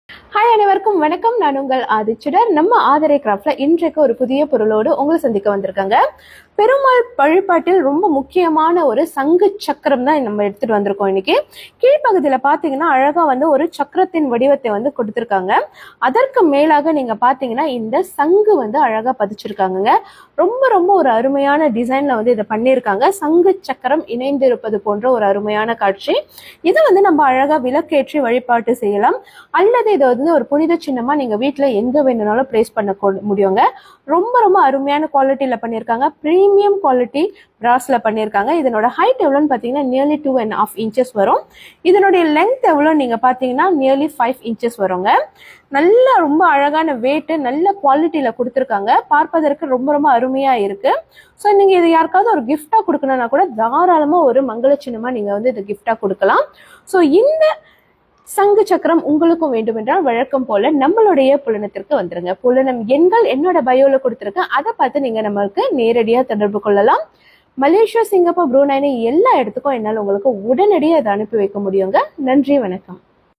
Hi அனைவருக்கும் வணக்கம். நான் உங்கள் ஆதிச்சுடர். நம்ம ஆதரை கிராஃப்ட்ல இன்றைக்கு ஒரு புதிய பொருளோடு உங்களை சந்திக்க வந்திருக்காங்க. பெருமாள் வழிபாட்டில் ரொம்ப முக்கியமான ஒரு சங்கு சக்கரம் தான் நம்ம எடுத்துட்டு வந்திருக்கோம். இன்னைக்கு கீழ்ப்பகுதியில பாத்தீங்கன்னா அழகா ஒரு சக்கரத்தின் வடிவத்தை கொடுத்திருக்காங்க. அதற்கு மேலாக நீங்க பாத்தீங்கன்னா இந்த சங்கு அழகா பதிச்சிருக்காங்க. ரொம்ப ரொம்ப ஒரு அருமையான டிசைன்ல இதை பண்ணியிருக்காங்க. சங்கு சக்கரம் இணைந்திருப்பது போன்ற ஒரு அருமையான காட்சி. இதை நம்ம அழகா விளக்கேற்றி வழிபாட்டு செய்யலாம். அல்லது இதை ஒரு புனித சின்னமா நீங்க வீட்டுல எங்க வேணும்னாலும் பிளேஸ் பண்ண முடியுங்க. ரொம்ப ரொம்ப அருமையான குவாலிட்டியில பண்ணியிருக்காங்க. பிரீமியம் குவாலிட்டி பிராஸ்ல பண்ணியிருக்காங்க. இதனோட ஹைட் எவ்வளோன்னு பார்த்தீங்கன்னா நியர்லி 2.5 inches வரும். இதனுடைய லென்த் எவ்வளோ நீங்க பார்த்தீங்கன்னா நியர்லி 5 inches வருங்க. நல்ல ரொம்ப அழகான வெயிட், நல்ல குவாலிட்டியில கொடுத்துருக்காங்க. பார்ப்பதற்கு ரொம்ப ரொம்ப அருமையா இருக்கு. ஸோ நீங்க இது யாருக்காவது ஒரு கிஃப்டா கொடுக்கணும்னா கூட தாராளமா ஒரு மங்கள சின்னமா நீங்க இது கிஃப்டா கொடுக்கலாம். ஸோ இந்த சங்கு சக்கரம் உங்களுக்கும் வேண்டும் என்றால் வழக்கம் போல நம்மளுடைய புலனத்திற்கு வந்துருங்க. புலனம் எண்கள் என்னோட பயோல கொடுத்துருக்கேன். அதை பார்த்து நீங்க நம்மளுக்கு நேரடியா தொடர்பு கொள்ளலாம். மலேசியா, சிங்கப்பூர், புரூனைனி எல்லா இடத்துக்கும் என்னால் உங்களுக்கு உடனடியாக அதை அனுப்பி வைக்க முடியுங்க. நன்றி, வணக்கம்.